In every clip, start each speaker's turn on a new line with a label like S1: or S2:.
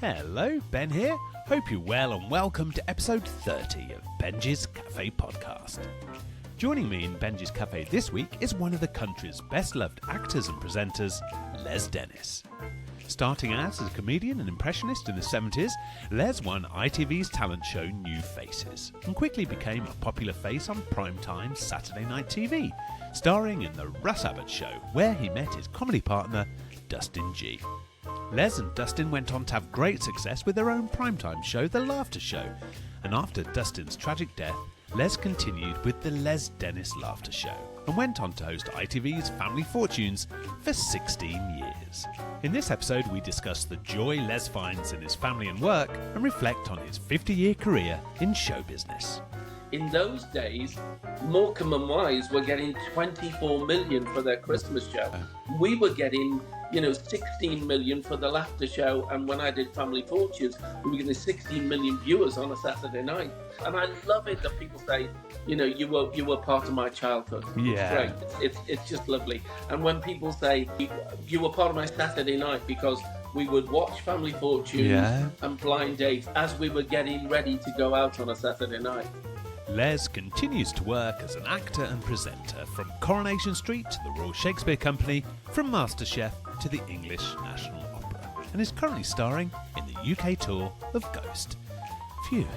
S1: Hello, Ben here. Hope you're well and welcome to episode 30 of Benjy's Cafe podcast. Joining me in Benjy's Cafe this week is one of the country's best-loved actors and presenters, Les Dennis. Starting out as a comedian and impressionist in the 70s, Les won ITV's talent show New Faces and quickly became a popular face on primetime Saturday night TV, starring in The Russ Abbott Show, where he met his comedy partner, Dustin Gee. Les and Dustin went on to have great success with their own primetime show, The Laughter Show, and after Dustin's tragic death, Les continued with the Les Dennis Laughter Show and went on to host ITV's Family Fortunes for 16 years. In this episode, we discuss the joy Les finds in his family and work and reflect on his 50-year career in show business.
S2: In those days, Morecambe and Wise were getting 24 million for their Christmas show. We were getting, 16 million for the Laughter Show, and when I did Family Fortunes, we were getting 16 million viewers on a Saturday night. And I love it that people say, you were part of my childhood.
S1: Yeah.
S2: It's great. It's just lovely. And when people say, you were part of my Saturday night because we would watch Family Fortunes and Blind Date as we were getting ready to go out on a Saturday night.
S1: Les continues to work as an actor and presenter from Coronation Street to the Royal Shakespeare Company, from MasterChef to the English National Opera, and is currently starring in the UK tour of Ghost. Phew,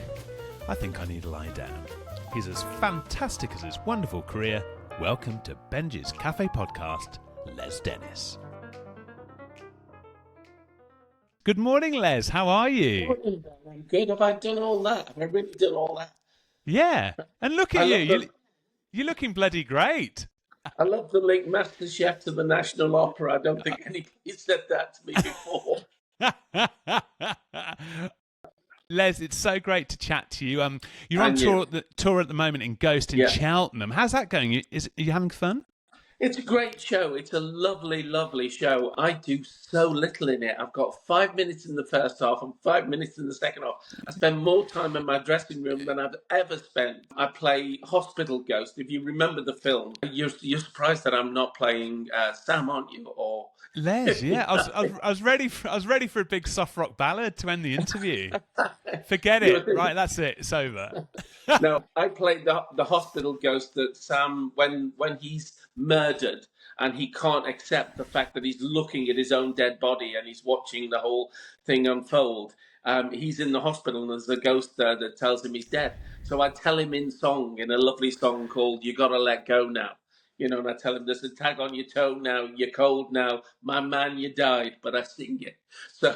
S1: I think I need to lie down. He's as fantastic as his wonderful career. Welcome to Benjy's Cafe podcast, Les Dennis. Good morning, Les. How are you?
S2: Morning, Ben. I'm good. Have I done all that? Have I really done all that?
S1: Yeah, and look at you. You're looking bloody great.
S2: I love the link MasterChef to the National Opera. I don't think anybody said that to me before.
S1: Les, it's so great to chat to you. You're on tour at the moment in Ghost in Cheltenham. How's that going? Are you having fun?
S2: It's a great show. It's a lovely, lovely show. I do so little in it. I've got 5 minutes in the first half and 5 minutes in the second half. I spend more time in my dressing room than I've ever spent. I play Hospital Ghost. If you remember the film, you're surprised that I'm not playing Sam, aren't you? Or
S1: Les, yeah, I was ready for a big soft rock ballad to end the interview. Forget it. Right, that's it. It's over.
S2: No, I played the hospital ghost that Sam, when he's murdered and he can't accept the fact that he's looking at his own dead body and he's watching the whole thing unfold. He's in the hospital and there's a ghost there that tells him he's dead. So I tell him in a lovely song called You Gotta Let Go Now. And I tell him there's a tag on your toe now, you're cold now, my man, you died, but I sing it. So,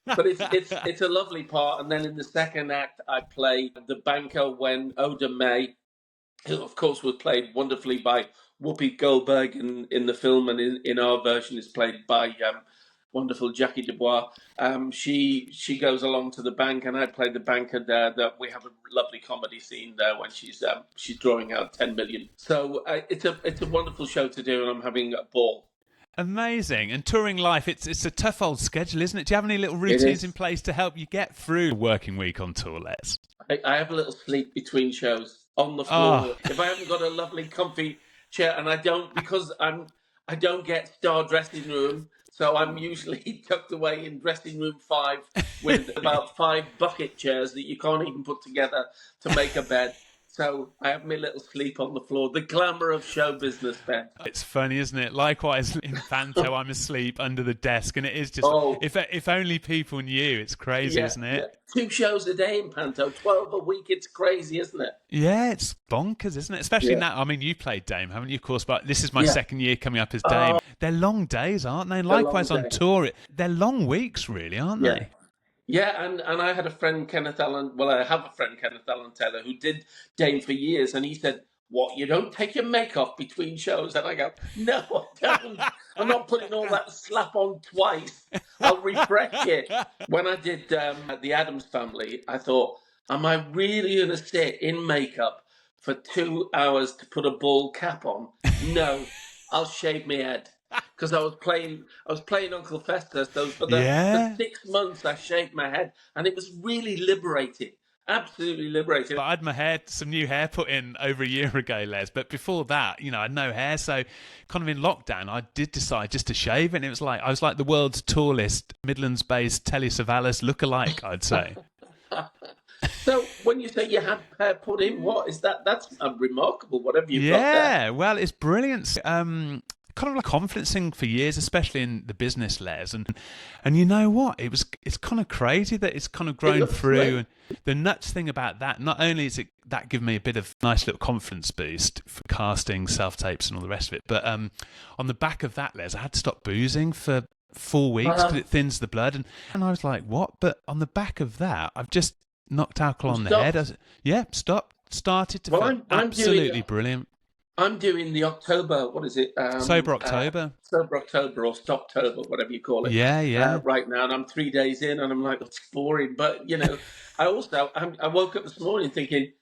S2: but it's a lovely part. And then in the second act, I play the banker when Oda May, who of course was played wonderfully by Whoopi Goldberg in the film, and in our version is played by wonderful Jackie Dubois. She goes along to the bank, and I play the banker there. That we have a lovely comedy scene there when she's drawing out 10 million. So it's a wonderful show to do, and I'm having a ball.
S1: Amazing. And touring life, it's a tough old schedule, isn't it? Do you have any little routines in place to help you get through a working week on tour, Les?
S2: I have a little sleep between shows on the floor. If I haven't got a lovely comfy chair, and I don't get star dressing room, so I'm usually tucked away in dressing room 5 with about 5 bucket chairs that you can't even put together to make a bed. So I have my little sleep on the floor. The glamour of show business, Ben.
S1: It's funny, isn't it? Likewise, in Panto, I'm asleep under the desk, and it is just, if only people knew. It's crazy, isn't it?
S2: Yeah. 2 shows a day in Panto, 12 a week. It's crazy, isn't it?
S1: Yeah, it's bonkers, isn't it? Especially now. I mean, you played Dame, haven't you, of course? But this is my second year coming up as Dame. They're long days, aren't they? And likewise on tour, they're long weeks, really, aren't they?
S2: Yeah, and I had a friend, Kenneth Allen Taylor, who did Dame for years, and he said, what, you don't take your make off between shows? And I go, no, I don't. I'm not putting all that slap on twice. I'll refresh it. When I did The Addams Family, I thought, am I really going to sit in makeup for 2 hours to put a bald cap on? No, I'll shave my head. Because I was playing Uncle Festus. For the 6 months I shaved my head, and it was really liberating. absolutely liberating.
S1: I had some new hair put in over a year ago, Les. But before that, I had no hair. So kind of in lockdown, I did decide just to shave it. And it was like, I was like the world's tallest Midlands-based Telly Savalas lookalike, I'd say.
S2: So when you say you had hair put in, what is that? That's remarkable, whatever you've got there.
S1: Yeah, well, it's brilliant. Kind of like confidence thing for years, especially in the business, Les, and you know what? It's kind of crazy that it's kind of grown through.
S2: Great.
S1: And the nuts thing about that, not only is it that give me a bit of nice little confidence boost for casting, self tapes, and all the rest of it, but on the back of that, Les, I had to stop boozing for 4 weeks because it thins the blood, and I was like, what? But on the back of that, I've just knocked alcohol on the head. Started to feel absolutely brilliant.
S2: I'm doing the October, what is it?
S1: Sober October.
S2: Sober October or Stoptober, whatever you call it.
S1: Yeah.
S2: Right now, and I'm 3 days in, and I'm like, it's boring. But, I woke up this morning thinking,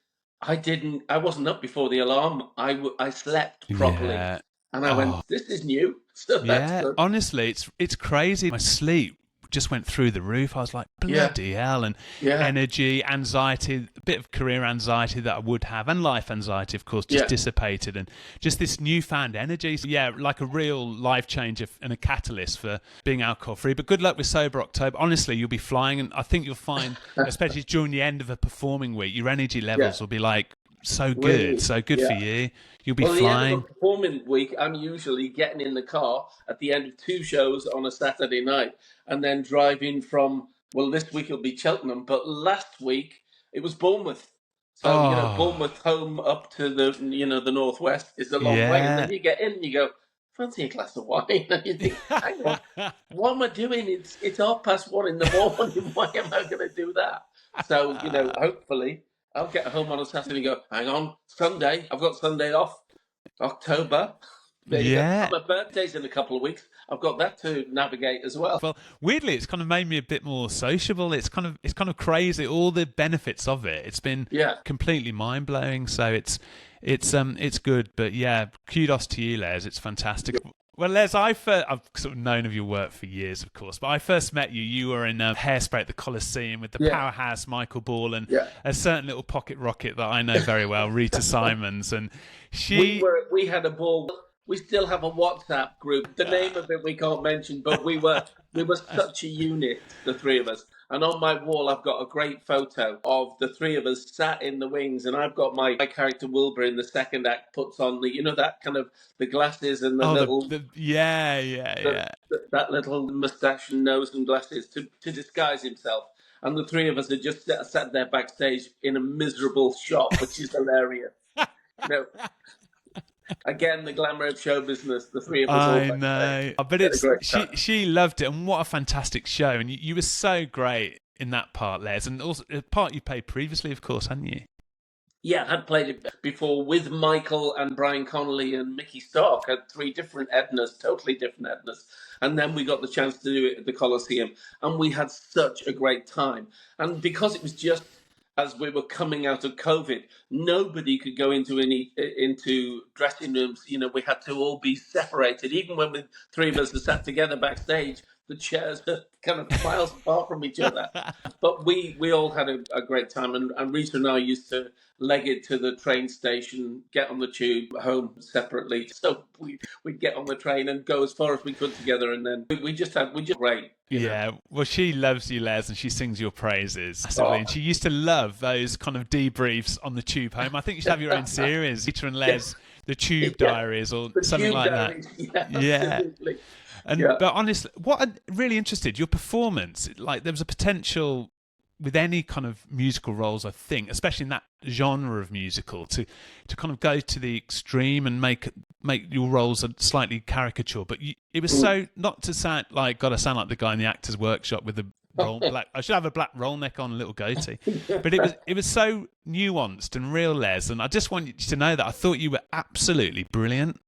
S2: I wasn't up before the alarm. I slept properly.
S1: Yeah.
S2: And I went, this is new. So that's good.
S1: Honestly, it's crazy. My sleep just went through the roof. I was like, bloody hell. And energy, anxiety, a bit of career anxiety that I would have, and life anxiety, of course, just dissipated. And just this newfound energy. So, like a real life changer and a catalyst for being alcohol free. But good luck with Sober October. Honestly, you'll be flying. And I think you'll find, especially during the end of a performing week, your energy levels will be like, so good, really? So good for you. You'll be flying.
S2: The end of a performing week, I'm usually getting in the car at the end of 2 shows on a Saturday night, and then driving from. Well, this week it'll be Cheltenham, but last week it was Bournemouth. So Bournemouth home up to the northwest is a long way, and then you get in and you go, fancy a glass of wine, and you think, hang on, what am I doing? It's 1:30 in the morning. Why am I going to do that? So hopefully. I'll get home on a Saturday and go, hang on, Sunday. I've got Sunday off. October. There you go. My birthday's in a couple of weeks. I've got that to navigate as well.
S1: Well, weirdly, it's kind of made me a bit more sociable. It's kind of crazy. All the benefits of it. It's been completely mind blowing. So it's good. But kudos to you, Les. It's fantastic. Yeah. Well, Les, I've sort of known of your work for years, of course, but I first met you. You were in Hairspray at the Coliseum with the powerhouse Michael Ball and a certain little pocket rocket that I know very well, Rita Simons, and
S2: we had a ball. We still have a WhatsApp group. The name of it we can't mention, but we were such a unit, the three of us. And on my wall, I've got a great photo of the three of us sat in the wings, and I've got my character Wilbur in the second act puts on that kind of the glasses and the little that little moustache and nose and glasses to disguise himself. And the three of us had just sat there backstage in a miserable shop, which is hilarious. Again, the glamour of show business, the three of us.
S1: I know. But she loved it, and what a fantastic show. And you were so great in that part, Les, and also the part you played previously, of course, hadn't you?
S2: Yeah, I had played it before with Michael and Brian Connolly and Mickey Stark. Had 3 different Ednas, totally different Ednas. And then we got the chance to do it at the Coliseum, and we had such a great time. And because it was just as we were coming out of COVID, nobody could go into dressing rooms. We had to all be separated. Even when the three of us are sat together backstage, the chairs are kind of miles apart from each other. But we all had a great time. And Rita and I used to leg it to the train station, get on the tube home separately. So we'd get on the train and go as far as we could together. And then we just great.
S1: Yeah, well, she loves you, Les, and she sings your praises. And she used to love those kind of debriefs on the tube home. I think you should have your own series, Rita and Les, the Tube Diaries or something like that. Yeah.
S2: Absolutely.
S1: But honestly, what I'm really interested, your performance, like there was a potential with any kind of musical roles, I think, especially in that genre of musical, to kind of go to the extreme and make your roles a slightly caricature. But it was so, not to sound like, God, I sound like the guy in the Actors Workshop with the I should have a black roll neck on, a little goatee. But it was so nuanced and real, Les, and I just want you to know that I thought you were absolutely brilliant.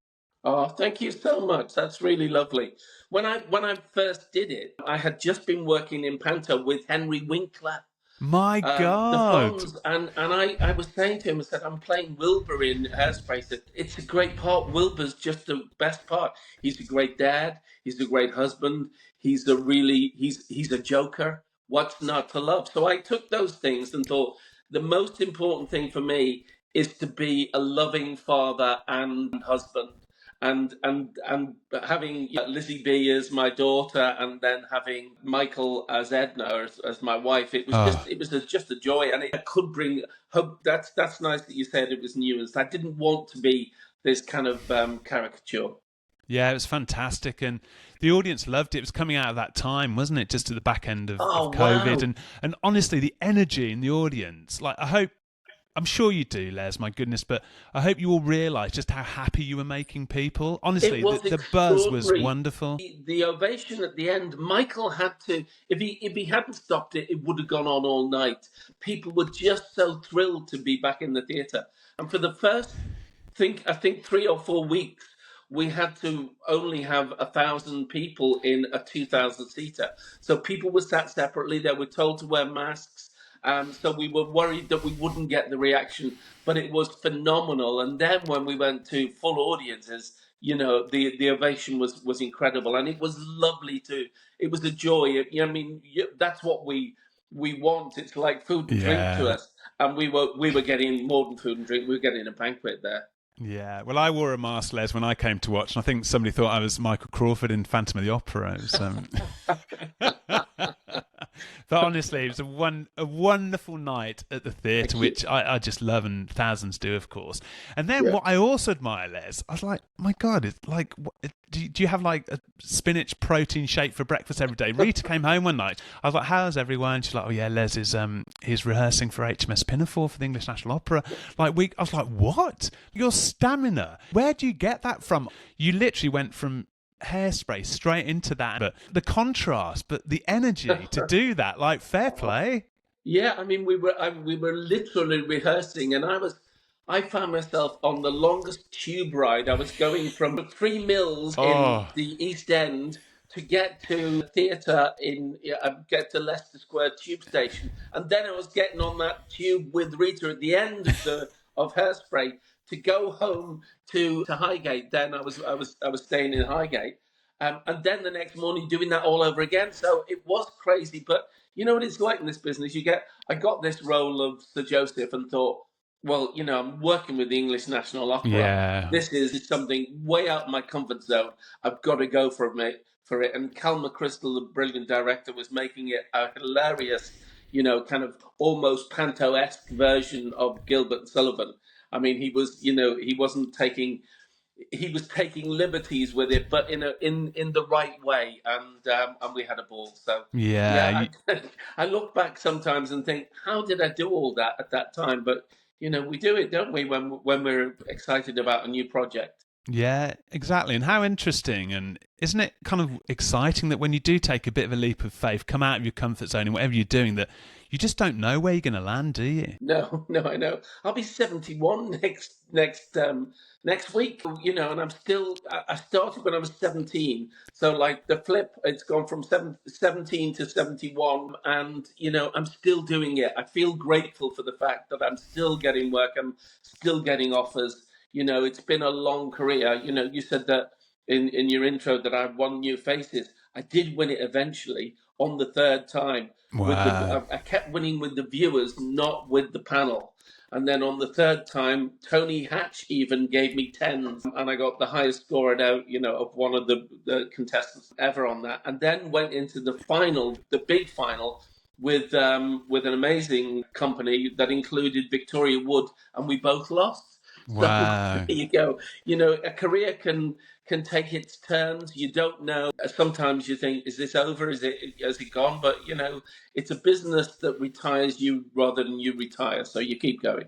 S2: Oh, thank you so much. That's really lovely. When I first did it, I had just been working in Panto with Henry Winkler.
S1: My God.
S2: And I was saying to him, I said, I'm playing Wilbur in Hairspray. He said, it's a great part. Wilbur's just the best part. He's a great dad. He's a great husband. He's a joker. What's not to love? So I took those things and thought, the most important thing for me is to be a loving father and husband. And having Lizzie B as my daughter, and then having Michael as Edna as my wife, it was just a joy, and it could bring hope. That's nice that you said it was nuanced. I didn't want to be this kind of caricature.
S1: Yeah, it was fantastic, and the audience loved it. It was coming out of that time, wasn't it? Just at the back end of COVID,
S2: wow.
S1: and honestly, the energy in the audience. Like, I'm sure you do, Les. My goodness, but I hope you all realise just how happy you were making people. Honestly, the buzz was wonderful.
S2: The ovation at the end. Michael had to. If he hadn't stopped it, it would have gone on all night. People were just so thrilled to be back in the theatre, and for the first, I think 3 or 4 weeks, we had to only have 1,000 people in a 2,000 seater. So people were sat separately. They were told to wear masks. So we were worried that we wouldn't get the reaction, but it was phenomenal. And then when we went to full audiences, the ovation was incredible, and it was lovely too. It was a joy. I mean, that's what we want. It's like food and drink to us, and we were getting more than food and drink. We were getting a banquet there.
S1: Yeah, well, I wore a mask, Les, when I came to watch, and I think somebody thought I was Michael Crawford in Phantom of the Opera. But honestly, it was a wonderful night at the theatre, which I just love, and thousands do, of course. And then what I also admire, Les, I was like, my God, it's like, do you have like a spinach protein shake for breakfast every day? Rita came home one night. I was like, how's everyone? She's like, oh yeah, Les is he's rehearsing for HMS Pinafore for the English National Opera. I was like, what? Your stamina, where do you get that from? You literally went from Hairspray straight into that, but the contrast, but the energy to do that, like, fair play.
S2: Yeah, I mean, we were literally rehearsing, and I found myself on the longest tube ride. I was going from 3 Mills in the East End to get to theatre get to Leicester Square tube station, and then I was getting on that tube with Rita at the end of Hairspray to go home to Highgate. Then I was staying in Highgate, and then the next morning doing that all over again. So it was crazy, but you know what it's like in this business. I got this role of Sir Joseph and thought, well, I'm working with the English National Opera.
S1: Yeah.
S2: This is something way out of my comfort zone. I've got to go for it. And Cal McChrystal, the brilliant director, was making it a hilarious, kind of almost panto-esque version of Gilbert and Sullivan. I mean, he was taking liberties with it, but in the right way, and we had a ball. So I look back sometimes and think, how did I do all that at that time? But we do it, don't we, when we're excited about a new project?
S1: Yeah, exactly. And how interesting, and isn't it kind of exciting that when you do take a bit of a leap of faith, come out of your comfort zone in whatever you're doing, that you just don't know where you're going to land, do you?
S2: No, I know. I'll be 71 next week, and I started when I was 17. So like the flip, it's gone from 17 to 71, and, I'm still doing it. I feel grateful for the fact that I'm still getting work. I'm still getting offers. It's been a long career. You said that in your intro that I've won New Faces. I did win it eventually on the third time.
S1: Wow.
S2: I kept winning with the viewers, not with the panel. And then on the third time, Tony Hatch even gave me 10, and I got the highest score of one of the contestants ever on that. And then went into the final, the big final, with an amazing company that included Victoria Wood, and we both lost.
S1: Wow.
S2: So there you go. A career can take its turns. You don't know. Sometimes you think, is this over? Has it gone? But, it's a business that retires you rather than you retire. So you keep going.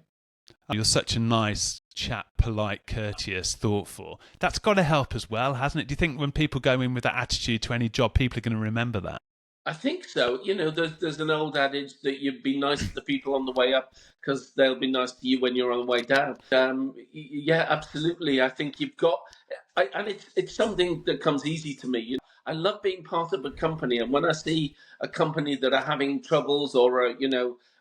S1: You're such a nice chap, polite, courteous, thoughtful. That's got to help as well, hasn't it? Do you think when people go in with that attitude to any job, people are going to remember that?
S2: I think so. There's an old adage that you'd be nice to the people on the way up because they'll be nice to you when you're on the way down. Yeah, absolutely. I think you've got, and it's something that comes easy to me. I love being part of a company, and when I see a company that are having troubles, or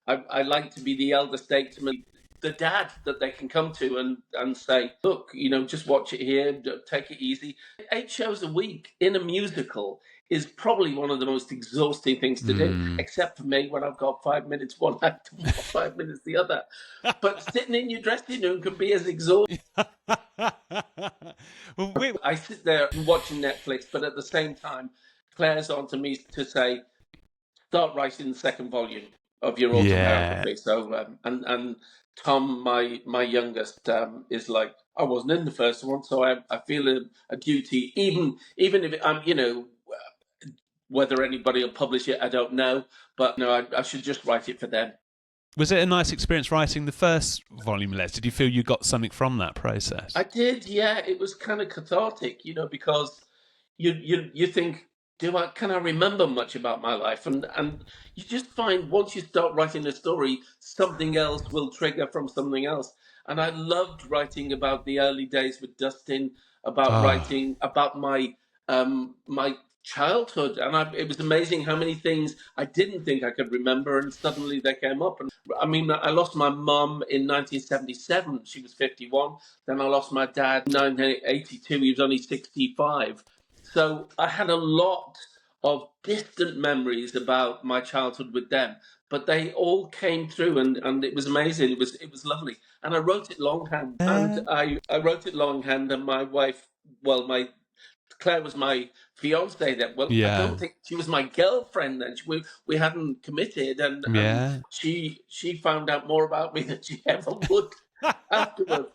S2: I like to be the elder statesman, the dad that they can come to and say, look, just watch it here, take it easy. 8 shows a week in a musical is probably one of the most exhausting things to do, except for me when I've got 5 minutes one act and 5 minutes the other. But sitting in your dressing room can be as exhausting. I sit there watching Netflix, but at the same time, Claire's on to me to say, start writing the second volume of your autobiography. So, and Tom, my youngest, is like, I wasn't in the first one, so I feel a duty, even if I'm, whether anybody will publish it, I don't know, but no, I should just write it for them.
S1: Was it a nice experience writing the first volume, Les? Did you feel you got something from that process?
S2: I did, yeah. It was kind of cathartic, because you think, can I remember much about my life? And you just find once you start writing a story, something else will trigger from something else. And I loved writing about the early days with Dustin, about writing about my my childhood, and it was amazing how many things I didn't think I could remember, and suddenly they came up. And I mean, I lost my mum in 1977; she was 51. Then I lost my dad in 1982; he was only 65. So I had a lot of distant memories about my childhood with them, but they all came through, and it was amazing. It was lovely, and I wrote it longhand, and I wrote it longhand, and my wife, Claire was my fiance then. Well, I don't think she was my girlfriend then. We hadn't committed, and she found out more about me than she ever would afterwards.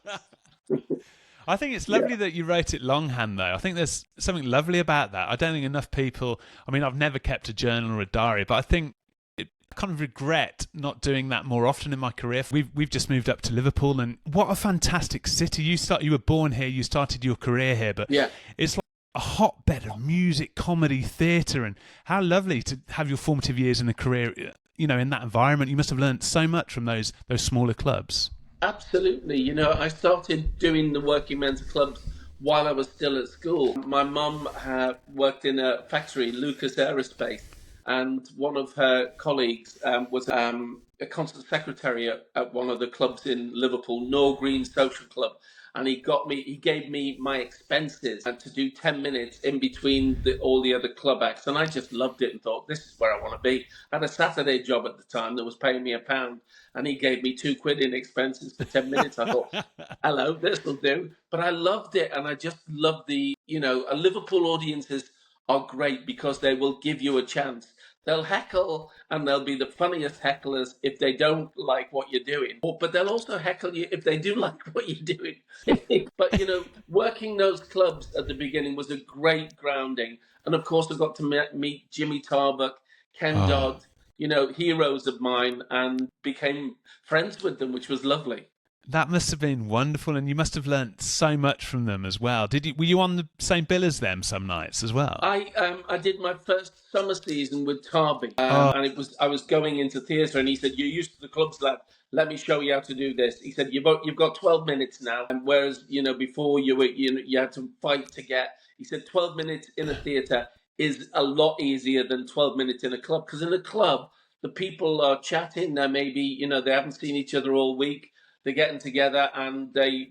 S1: I think it's lovely that you wrote it longhand, though. I think there's something lovely about that. I don't think enough people... I mean, I've never kept a journal or a diary, but I think I kind of regret not doing that more often in my career. We've just moved up to Liverpool, and what a fantastic city. You were born here, you started your career here, but it's like a hotbed of music, comedy, theatre, and how lovely to have your formative years in a career, in that environment. You must have learned so much from those smaller clubs.
S2: Absolutely. I started doing the working men's clubs while I was still at school. My mum had worked in a factory, Lucas Aerospace, and one of her colleagues was a constant secretary at one of the clubs in Liverpool, Nor Green Social Club. And he gave me my expenses to do 10 minutes in between all the other club acts. And I just loved it and thought, this is where I want to be. I had a Saturday job at the time that was paying me £1, and he gave me £2 in expenses for 10 minutes. I thought, hello, this will do. But I loved it. And I just loved a Liverpool audiences are great because they will give you a chance. They'll heckle, and they'll be the funniest hecklers if they don't like what you're doing. But they'll also heckle you if they do like what you're doing. But, working those clubs at the beginning was a great grounding. And, of course, I got to meet Jimmy Tarbuck, Ken Dodd, heroes of mine, and became friends with them, which was lovely.
S1: That must have been wonderful, and you must have learnt so much from them as well. Were you on the same bill as them some nights as well?
S2: I did my first summer season with Tarby, and I was going into theatre, and he said, "You're used to the clubs, lad. Let me show you how to do this." He said, "You've got 12 minutes now, and whereas before you had to fight to get." He said, 12 minutes in a theatre is a lot easier than 12 minutes in a club, because in a club the people are chatting. They maybe they haven't seen each other all week. They're getting together and they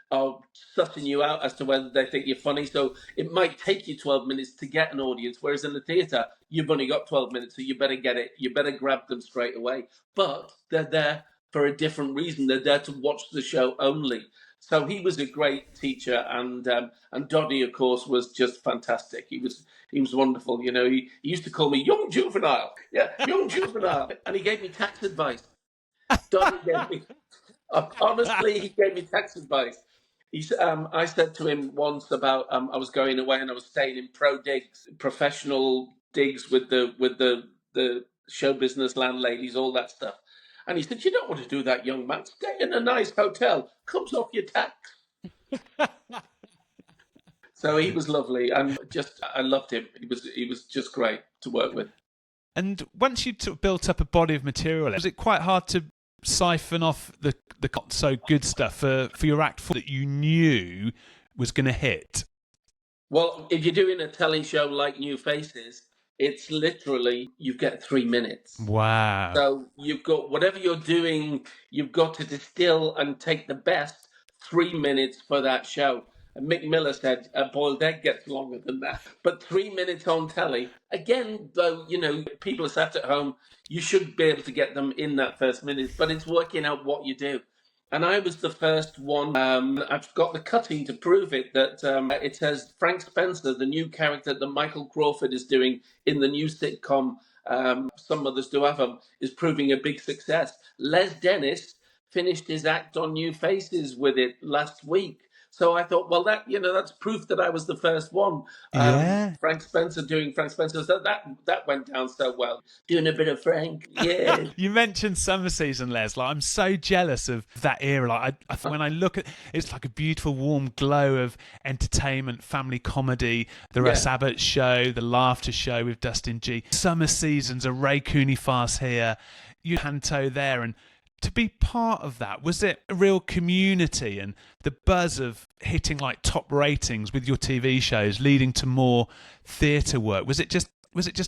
S2: are sussing you out as to whether they think you're funny. So it might take you 12 minutes to get an audience, whereas in the theatre, you've only got 12 minutes, so you better get it. You better grab them straight away. But they're there for a different reason. They're there to watch the show only. So he was a great teacher, and Doddy, of course, was just fantastic. He was wonderful. He used to call me young juvenile. Yeah, young juvenile. And he gave me tax advice. Doddy gave me... Honestly, he gave me tax advice. I said to him once about I was going away and I was staying in professional digs with the show business landladies, all that stuff. And he said, "You don't want to do that, young man. Stay in a nice hotel. Comes off your tax." So he was lovely, and I loved him. He was just great to work with.
S1: And once you built up a body of material, was it quite hard to siphon off the not so good stuff for your act that you knew was going to hit?
S2: Well, if you're doing a telly show like New Faces, it's literally you get 3 minutes.
S1: Wow.
S2: So you've got whatever you're doing, you've got to distill and take the best 3 minutes for that show. And Mick Miller said a boiled egg gets longer than that. But 3 minutes on telly, again, though, people are sat at home, you should be able to get them in that first minute, but it's working out what you do. And I was the first one. I've got the cutting to prove it. That it says Frank Spencer, the new character that Michael Crawford is doing in the new sitcom. Some Mothers Do Have 'Em, is proving a big success. Les Dennis finished his act on New Faces with it last week. So I thought, well, that's proof that I was the first one.
S1: Yeah.
S2: Frank Spencer doing Frank Spencer. So that went down so well. Doing a bit of Frank, yeah.
S1: You mentioned summer season, Les. Like, I'm so jealous of that era. Like, when I look at it's like a beautiful, warm glow of entertainment, family comedy, the Russ Abbott Show, the Laughter Show with Dustin Gee. Summer seasons, a Ray Cooney farce here, you Panto there, and to be part of that, was it a real community and the buzz of hitting like top ratings with your TV shows, leading to more theatre work? Was it just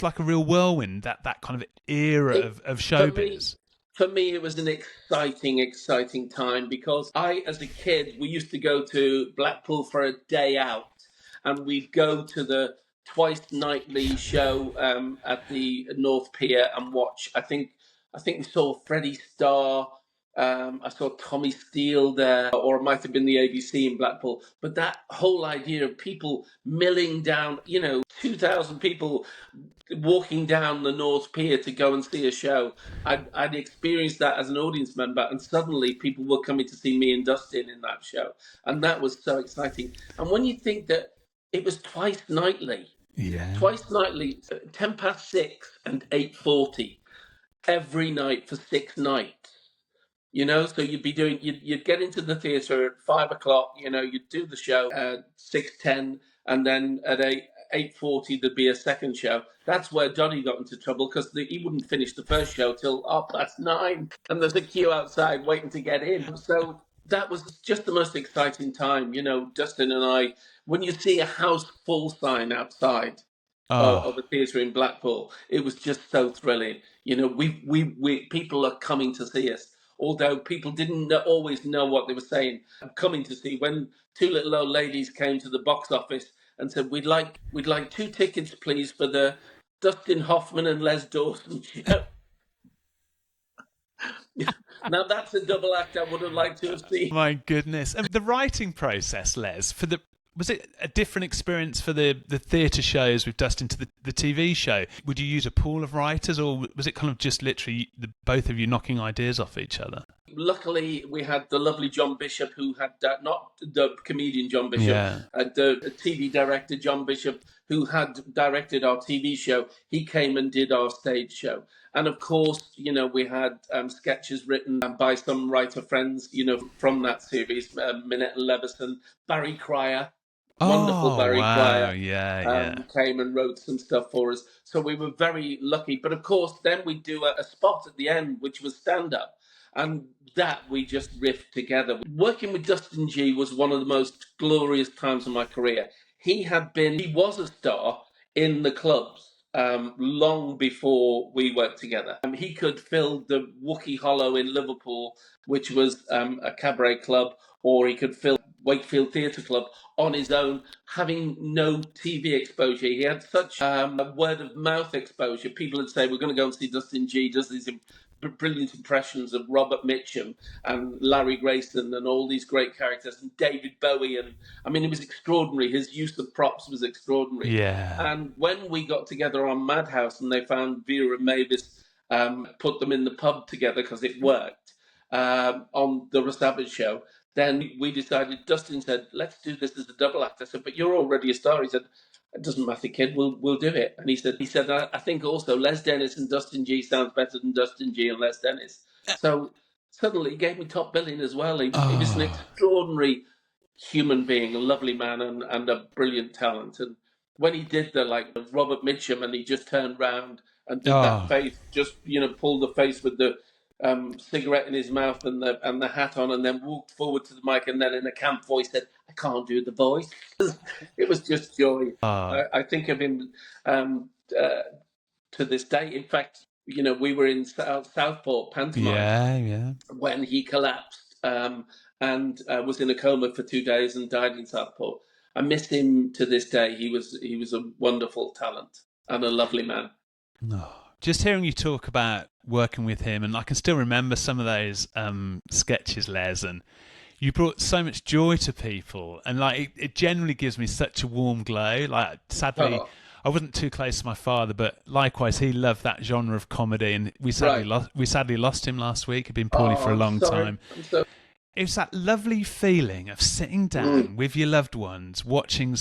S1: like a real whirlwind, that kind of era of showbiz?
S2: For me, it was an exciting time because as a kid, we used to go to Blackpool for a day out, and we'd go to the twice nightly show at the North Pier and watch. I think we saw Freddie Starr. I saw Tommy Steele there, or it might have been the ABC in Blackpool. But that whole idea of people milling down, 2,000 people walking down the North Pier to go and see a show. I'd experienced that as an audience member, and suddenly people were coming to see me and Dustin in that show. And that was so exciting. And when you think that it was twice nightly, 6:10 and 8:40. Every night for 6 nights, so you'd get into the theatre at 5:00, you'd do the show at 6:10, and then at 8:40 there'd be a second show. That's where Johnny got into trouble because he wouldn't finish the first show till 9:30, and there's a queue outside waiting to get in. So that was just the most exciting time, Dustin and I. When you see a house full sign outside of a theatre in Blackpool, it was just so thrilling. We people are coming to see us, although people didn't always know what they were saying. I'm coming to see. When two little old ladies came to the box office and said, "We'd like 2 tickets, please, for the Dustin Hoffman and Les Dawson show." Now that's a double act I would have liked to have seen.
S1: My goodness. And the writing process, Les, was it a different experience for the theatre shows with Dustin to the TV show? Would you use a pool of writers, or was it kind of just literally both of you knocking ideas off each other?
S2: Luckily, we had the lovely John Bishop, who had not the comedian John Bishop, the TV director John Bishop, who had directed our TV show. He came and did our stage show. And of course, we had sketches written by some writer friends, from that series, Minette Levison, Barry Cryer. Wonderful Barry Cryer came and wrote some stuff for us. So we were very lucky. But of course, then we do a spot at the end, which was stand-up. And that we just riffed together. Working with Dustin Gee was one of the most glorious times of my career. He was a star in the clubs long before we worked together. He could fill the Wookey Hollow in Liverpool, which was a cabaret club, or he could fill Wakefield Theatre Club on his own, having no TV exposure. He had such a word of mouth exposure. People would say, "We're going to go and see Dustin Gee does these brilliant impressions of Robert Mitchum and Larry Grayson and all these great characters, and David Bowie." And I mean, it was extraordinary. His use of props was extraordinary.
S1: Yeah.
S2: And when we got together on Madhouse and they found Vera and Mavis, put them in the pub together because it worked on the Russ Abbott Show, then we decided, Dustin said, "Let's do this as a double act." I said, "But you're already a star." He said, "It doesn't matter, kid. We'll do it." And he said, I think also Les Dennis and Dustin Gee sounds better than Dustin Gee and Les Dennis. So suddenly he gave me top billing as well. He was an extraordinary human being, a lovely man, and a brilliant talent. And when he did the Robert Mitchum, and he just turned round and did that face, just pulled the face with the cigarette in his mouth and the hat on, and then walked forward to the mic, and then in a camp voice said, "I can't do the voice." It was just joy. I think of him to this day. In fact, we were in Southport pantomime when he collapsed, and was in a coma for 2 days and died in Southport. I miss him to this day. He was a wonderful talent and a lovely man.
S1: Oh, just hearing you talk about working with him, and I can still remember some of those sketches, Les, and you brought so much joy to people, and like it generally gives me such a warm glow. Like, sadly, I wasn't too close to my father, but likewise, he loved that genre of comedy, and we sadly lost him last week. He'd been poorly for a long time. It was that lovely feeling of sitting down with your loved ones, watching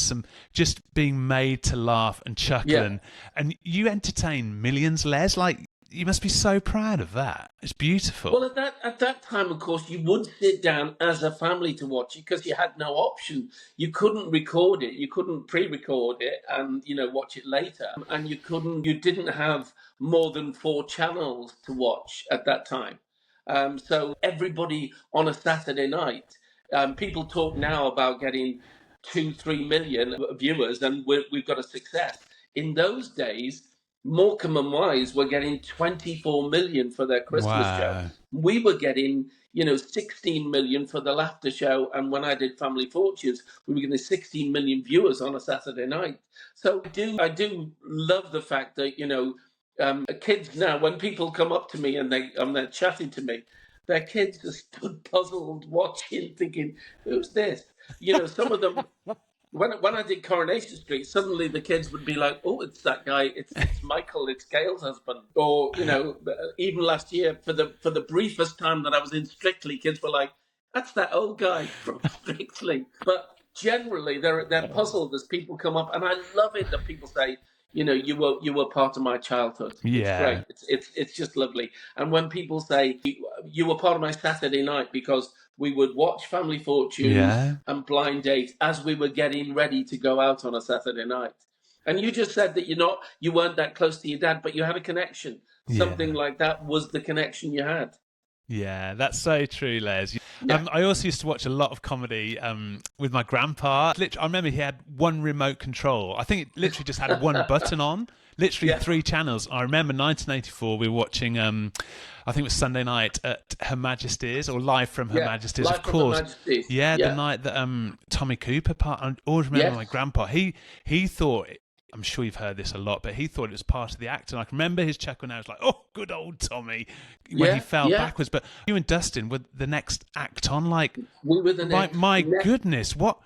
S1: just being made to laugh and chuckle, and you entertain millions, Les. Like, you must be so proud of that. It's beautiful.
S2: Well, at that time, of course, you would sit down as a family to watch it because you had no option. You couldn't record it. You couldn't pre-record it and, watch it later. And you didn't have more than 4 channels to watch at that time. So everybody on a Saturday night, people talk now about getting 2-3 million viewers, and we've got a success. In those days, Morecambe and Wise were getting 24 million for their Christmas show. We were getting, 16 million for the Laughter Show. And when I did Family Fortunes, we were getting 16 million viewers on a Saturday night. So I do love the fact that, kids now, when people come up to me and they're chatting to me, their kids are stood puzzled, watching, thinking, who's this? Some of them... When I did Coronation Street, suddenly the kids would be like, "Oh, it's that guy! It's Michael! It's Gail's husband!" Or even last year, for the briefest time that I was in Strictly, kids were like, "That's that old guy from Strictly." But generally, they're puzzled as people come up, and I love it that people say, you were part of my childhood.
S1: Yeah.
S2: It's great. It's just lovely. And when people say you were part of my Saturday night because we would watch Family Fortunes and Blind Date as we were getting ready to go out on a Saturday night. And you just said that you weren't that close to your dad, but you had a connection. Something like that was the connection you had.
S1: Yeah, that's so true, Les. I also used to watch a lot of comedy with my grandpa. I remember he had one remote control. I think it literally just had one button on, literally 3 channels. I remember 1984, we were watching, I think it was Sunday night at Her Majesty's, or Live from Her Majesty's,
S2: Live
S1: of course.
S2: From Her Majesty's.
S1: The night that Tommy Cooper part. I always remember my grandpa. He thought... I'm sure you've heard this a lot, but he thought it was part of the act. And I can remember his chuckle now. It was like, oh, good old Tommy, when he fell backwards. But you and Dustin were the next act on. Like,
S2: we were the next.
S1: My goodness, what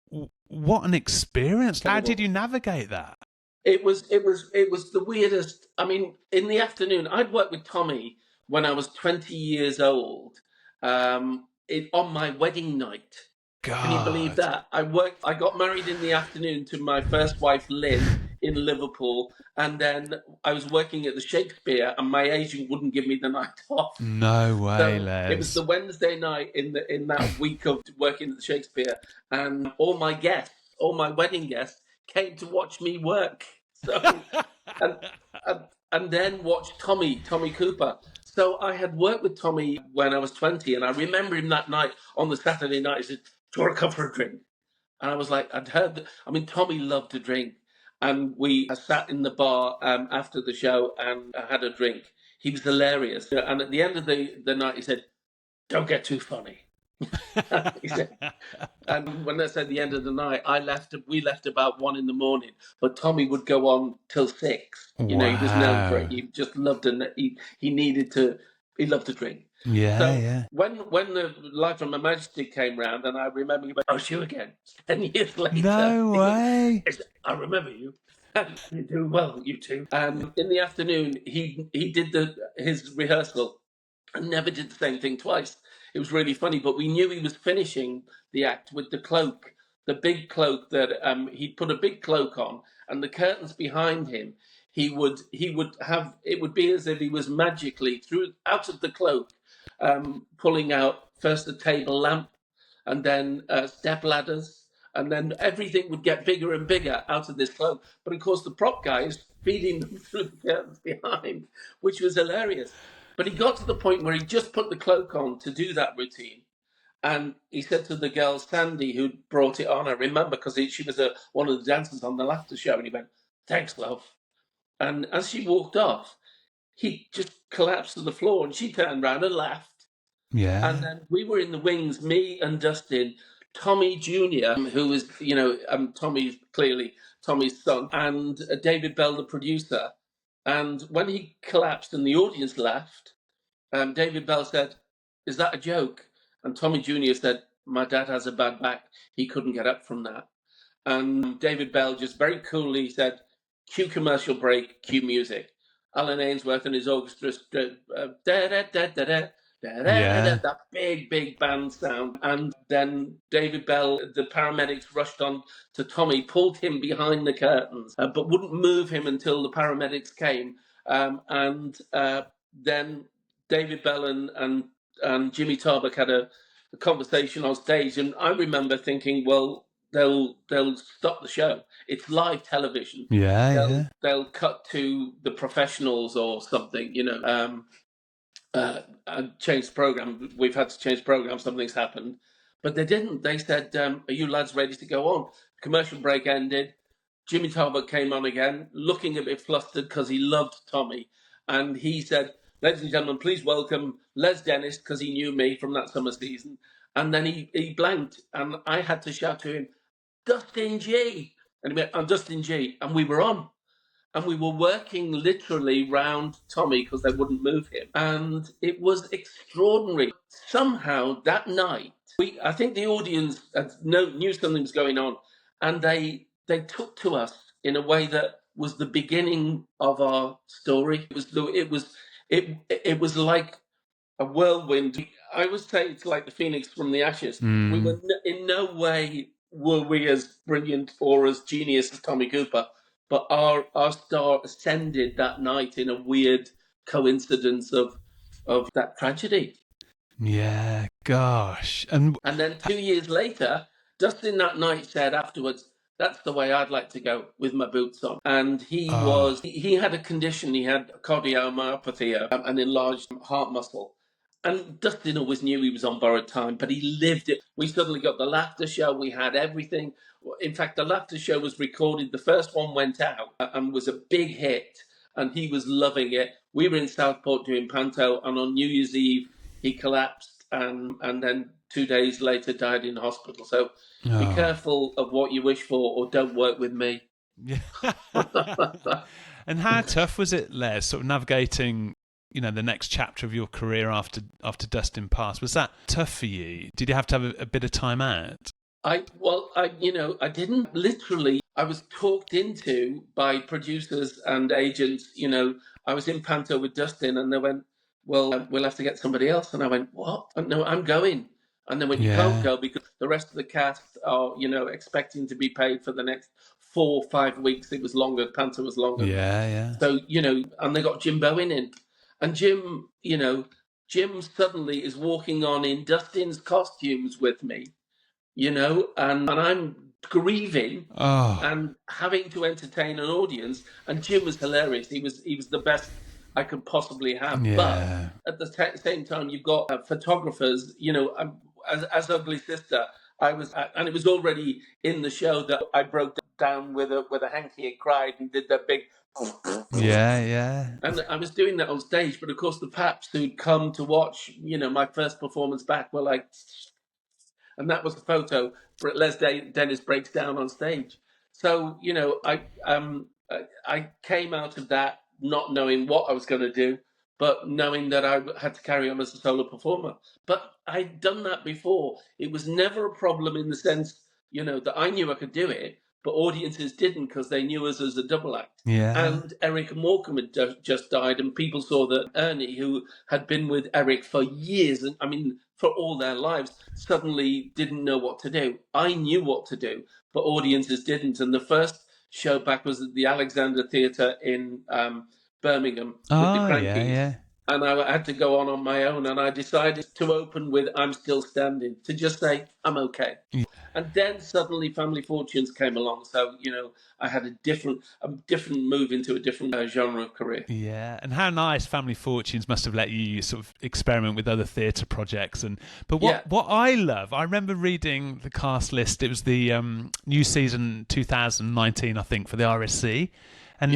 S1: an experience. How did you navigate that?
S2: It was the weirdest. I mean, in the afternoon, I'd worked with Tommy when I was 20 years old on my wedding night.
S1: God.
S2: Can you believe that? I got married in the afternoon to my first wife, Lynn, in Liverpool. And then I was working at the Shakespeare, and my agent wouldn't give me the night off.
S1: No way, Les.
S2: It was the Wednesday night in that week of working at the Shakespeare. And all my wedding guests came to watch me work. So, and then watch Tommy Cooper. So I had worked with Tommy when I was 20, and I remember him that night on the Saturday night. He said, "Do you want to come for a drink?" And I was like, Tommy loved to drink. And we sat in the bar after the show and had a drink. He was hilarious. And at the end of the night, he said, "Don't get too funny." He said, and when I said the end of the night, we left about 1 a.m, but Tommy would go on till 6. He was known for it. He just loved it. He loved to drink. When the Live from Her Majesty came round, and I remember you went, "Oh, it's you again." 10 years later.
S1: No way.
S2: I remember you. You do well, you two. In the afternoon, he did his rehearsal and never did the same thing twice. It was really funny, but we knew he was finishing the act with the cloak, the big cloak that he'd put a big cloak on, and the curtains behind him. He would have, it would be as if he was magically out of the cloak, pulling out first a table lamp, and then step ladders, and then everything would get bigger and bigger out of this cloak. But of course, the prop guy is feeding them through the curtains behind, which was hilarious. But he got to the point where he just put the cloak on to do that routine. And he said to the girl, Sandy, who brought it on, I remember, because she was one of the dancers on the Laughter Show, and he went, "Thanks, love." And as she walked off, he just collapsed to the floor, and she turned around and laughed.
S1: Yeah.
S2: And then we were in the wings, me and Dustin, Tommy Jr., who was, Tommy's clearly Tommy's son, and David Bell, the producer. And when he collapsed and the audience laughed, David Bell said, "Is that a joke?" And Tommy Jr. said, "My dad has a bad back. He couldn't get up from that." And David Bell just very coolly said, "Cue commercial break, cue music." Alan Ainsworth and his orchestra, that big band sound. And then David Bell, the paramedics rushed on to Tommy, pulled him behind the curtains, but wouldn't move him until the paramedics came. Then David Bell and Jimmy Tarbuck had a conversation on stage, and I remember thinking, well, they'll stop the show. It's live television. They'll cut to the professionals or something, and change the program. We've had to change the program. Something's happened, but they didn't. They said, "Are you lads ready to go on?" Commercial break ended. Jimmy Tarbuck came on again, looking a bit flustered because he loved Tommy, and he said, "Ladies and gentlemen, please welcome Les Dennis," because he knew me from that summer season. And then he blanked, and I had to shout to him, "Dustin Gee," and he went, "I'm Dustin Gee," and we were on. And we were working literally round Tommy because they wouldn't move him. And it was extraordinary. Somehow that night, I think the audience knew something was going on. And they took to us in a way that was the beginning of our story. It was like a whirlwind. I would say it's like the phoenix from the ashes. We were in no way were we as brilliant or as genius as Tommy Cooper, but our star ascended that night in a weird coincidence of that tragedy.
S1: Yeah, gosh. And
S2: then 2 years later, Dustin that night said afterwards, "That's the way I'd like to go, with my boots on." And he had a condition. He had cardiomyopathy, an enlarged heart muscle. And Dustin always knew he was on borrowed time, but he lived it. We suddenly got the laughter show. We had everything. In fact, the laughter show was recorded. The first one went out and was a big hit, and he was loving it. We were in Southport doing Panto, and on New Year's Eve, he collapsed and then 2 days later died in hospital. So be careful of what you wish for, or don't work with me.
S1: Yeah. And how tough was it, Les, sort of navigating, the next chapter of your career after Dustin passed? Was that tough for you? Did you have to have a bit of time out?
S2: I didn't literally. I was talked into by producers and agents. I was in Panto with Dustin, and they went, "Well, we'll have to get somebody else." And I went, "What?" And no, "I'm going." And then when you can't go because the rest of the cast are, expecting to be paid for the next 4 or 5 weeks. It was longer. Panto was longer.
S1: Yeah.
S2: So, and they got Jim Bowen in. And Jim suddenly is walking on in Dustin's costumes with me, and I'm grieving and having to entertain an audience. And Jim was hilarious. He was the best I could possibly have.
S1: Yeah.
S2: But at the same time, you've got photographers, as Ugly Sister. I was, and it was already in the show that I broke down with a hanky and cried and did that big.
S1: Yeah.
S2: And I was doing that on stage, but of course the paps who'd come to watch, my first performance back were like, and that was the photo. Les Dennis breaks down on stage. So, I came out of that not knowing what I was going to do, but knowing that I had to carry on as a solo performer. But I'd done that before. It was never a problem in the sense, that I knew I could do it, but audiences didn't because they knew us as a double act.
S1: Yeah.
S2: And Eric Morecambe had just died, and people saw that Ernie, who had been with Eric for years, and for all their lives, suddenly didn't know what to do. I knew what to do, but audiences didn't. And the first show back was at the Alexander Theatre in Birmingham with the Crankies.
S1: Yeah.
S2: And I had to go on my own, and I decided to open with "I'm Still Standing," to just say, I'm okay. Yeah. And then suddenly Family Fortunes came along. So, I had a different move into a different genre of career.
S1: Yeah, and how nice Family Fortunes must have let you sort of experiment with other theatre projects. But what I love, I remember reading the cast list. It was the new season 2019, I think, for the RSC. And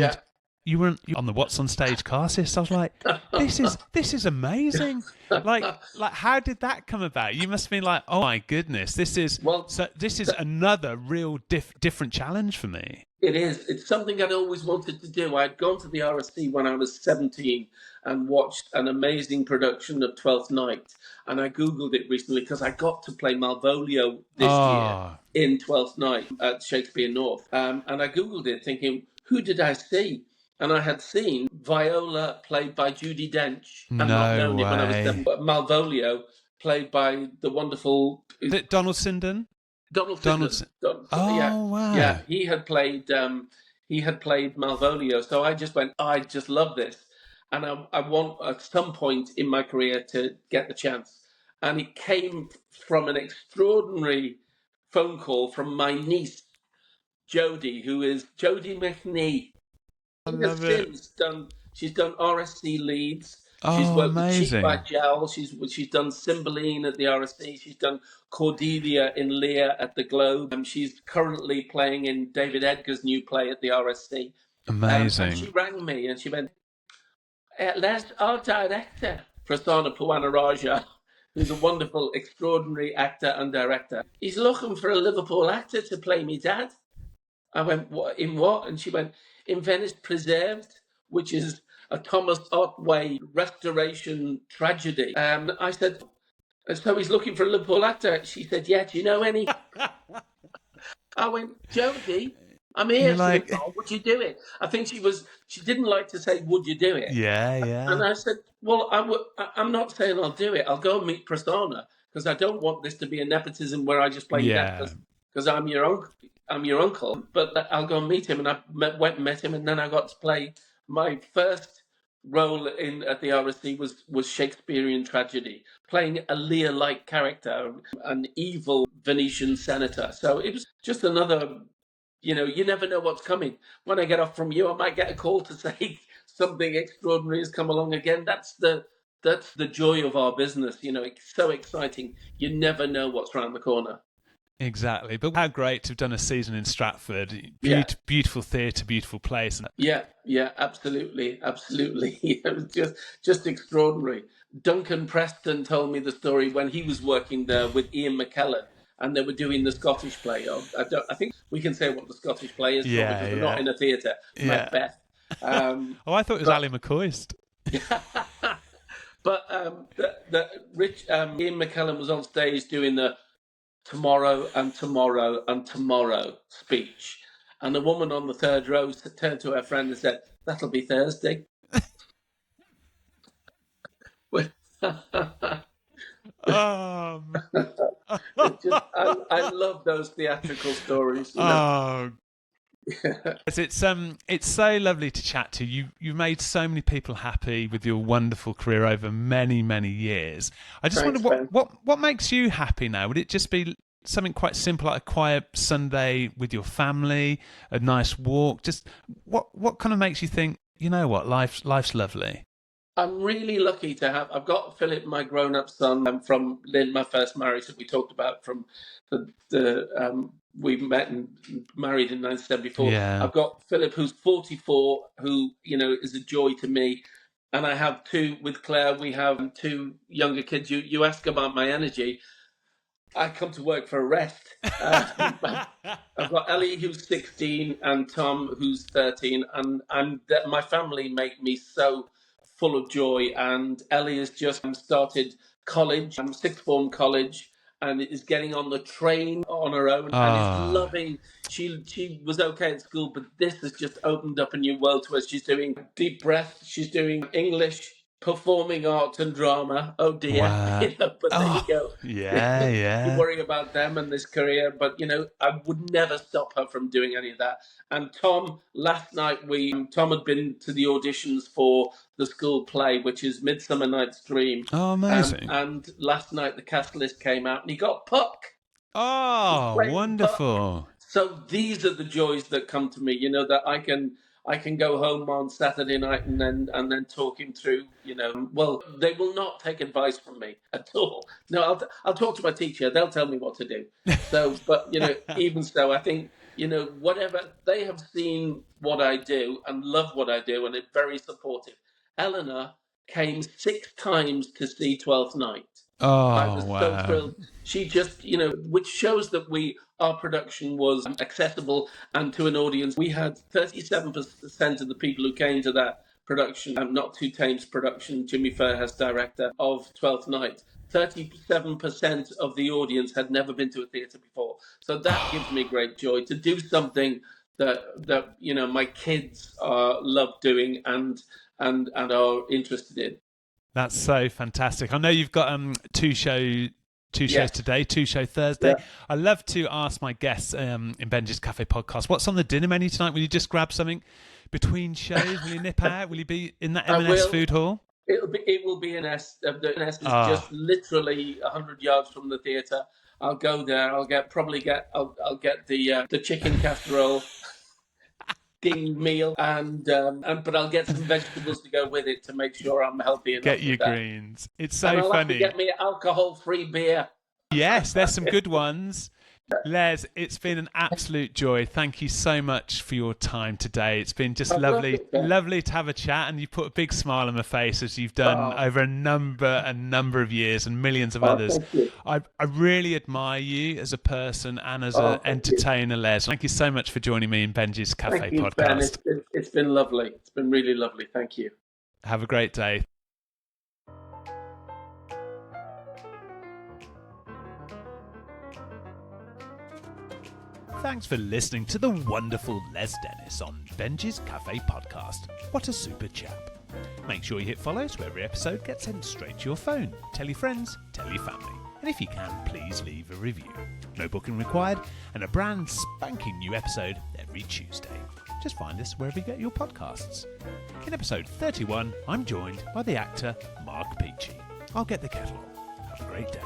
S1: you were on the What's on Stage cast list. I was like, this is amazing. Like how did that come about? You must have been like, oh my goodness, this is another real different challenge for me.
S2: It is. It's something I'd always wanted to do. I'd gone to the RSC when I was 17 and watched an amazing production of Twelfth Night. And I Googled it recently because I got to play Malvolio this year in Twelfth Night at Shakespeare North. And I Googled it thinking, who did I see? And I had seen Viola, played by Judi Dench. I'd not known it when I was 7. But Malvolio, played by the wonderful...
S1: Is it Donald Sinden?
S2: Donaldson.
S1: Wow.
S2: Yeah, he had played Malvolio. So I just went, I just love this. And I want at some point in my career to get the chance. And it came from an extraordinary phone call from my niece, Jodie, who is Jodie McNee. She's done RSC leads. She's worked with Cheek by Jowl. She's done Cymbeline at the RSC. She's done Cordelia in Lear at the Globe. She's currently playing in David Edgar's new play at the RSC.
S1: Amazing.
S2: And she rang me and she went, "Les, our director, Prasanna Puwanaraja, who's a wonderful, extraordinary actor and director, he's looking for a Liverpool actor to play me dad." I went, "What? In what?" And she went, "In Venice Preserved," which is a Thomas Otway restoration tragedy. I said, "So he's looking for a Liverpool actor?" She said, "Yeah, do you know any?" I went, "Jodie, I'm here. Like... would you do it?" I think she didn't like to say, "Would you do it?"
S1: Yeah.
S2: And I said, "Well, I'm not saying I'll do it. I'll go and meet Prasanna because I don't want this to be a nepotism where I just play dad because I'm your uncle. But I'll go and meet him." And I went and met him, and then I got to play my first role at the RSC was Shakespearean tragedy, playing a Lear-like character, an evil Venetian senator. So it was just another, you never know what's coming. When I get off from you, I might get a call to say something extraordinary has come along again. That's the joy of our business. It's so exciting. You never know what's around the corner.
S1: Exactly, but how great to have done a season in Stratford. Beautiful theatre, beautiful place.
S2: Yeah, absolutely. It was just extraordinary. Duncan Preston told me the story when he was working there with Ian McKellen, and they were doing the Scottish play. I think we can say what the Scottish play is, because we're not in a theatre. Macbeth.
S1: I thought it was Ally McCoist.
S2: But Ian McKellen was on stage doing the tomorrow and tomorrow and tomorrow speech, and the woman on the third row turned to her friend and said, "That'll be Thursday." I love those theatrical stories.
S1: It's so lovely to chat to you. You've made so many people happy with your wonderful career over many, many years. I just wonder what makes you happy now? Would it just be something quite simple, like a quiet Sunday with your family, a nice walk? Just what kind of makes you think, you know what, life's lovely?
S2: I'm really lucky to have. I've got Philip, my grown-up son, from Lynn, my first marriage that we talked about. From we met and married in 1974. Yeah. I've got Philip, who's 44, who is a joy to me, and I have with Claire. We have 2 younger kids. You ask about my energy. I come to work for a rest. I've got Ellie, who's 16, and Tom, who's 13, and my family make me so full of joy. And Ellie has just started college, sixth form college, and is getting on the train on her own and is loving. She was okay at school, but this has just opened up a new world to her. She's doing deep breath. She's doing English, performing arts and drama. Oh dear.
S1: Wow.
S2: But there you go.
S1: Yeah.
S2: You worry about them and this career, but I would never stop her from doing any of that. And Tom, last night Tom had been to the auditions for the school play, which is Midsummer Night's Dream.
S1: Oh, amazing.
S2: And last night the cast list came out and he got Puck.
S1: Oh, wonderful.
S2: Puck. So these are the joys that come to me, that I can go home on Saturday night and then talk him through, well, they will not take advice from me at all. No, I'll talk to my teacher. They'll tell me what to do. So, but, even so, I think whatever, they have seen what I do and love what I do, and they're very supportive. Eleanor came 6 times to see Twelfth Night. I
S1: Oh,
S2: was so
S1: wow.
S2: thrilled. She just, which shows that our production was accessible and to an audience. We had 37% of the people who came to that production, Not Two Tames production, Jimmy Fairhurst, director of Twelfth Night. 37% of the audience had never been to a theatre before. So that gives me great joy to do something that my kids love doing and are interested in.
S1: That's so fantastic. I know you've got two shows today, 2 show Thursday.
S2: Yeah.
S1: I love to ask my guests in Benjy's Cafe podcast, what's on the dinner menu tonight? Will you just grab something between shows? Will you nip out? Will you be in that M&S food hall?
S2: It will be in S. The S is just literally 100 yards from the theatre. I'll go there. I'll get the chicken casserole meal, but I'll get some vegetables to go with it to make sure I'm healthy enough.
S1: Get your greens. It's so
S2: and I'll
S1: funny.
S2: Have to get me alcohol-free beer.
S1: Yes, there's some good ones. Les, it's been an absolute joy. Thank you so much for your time today. It's been just lovely to have a chat, and you put a big smile on my face as you've done over a number of years and millions of others. I really admire you as a person and as an entertainer, Les. Thank you so much for joining me in Benjy's Cafe podcast.
S2: Ben. It's been lovely. It's been really lovely. Thank you.
S1: Have a great day. Thanks for listening to the wonderful Les Dennis on Benjy's Cafe podcast. What a super chap. Make sure you hit follow so every episode gets sent straight to your phone. Tell your friends, tell your family. And if you can, please leave a review. No booking required, and a brand spanking new episode every Tuesday. Just find us wherever you get your podcasts. In episode 31, I'm joined by the actor Mark Peachy. I'll get the kettle on. Have a great day.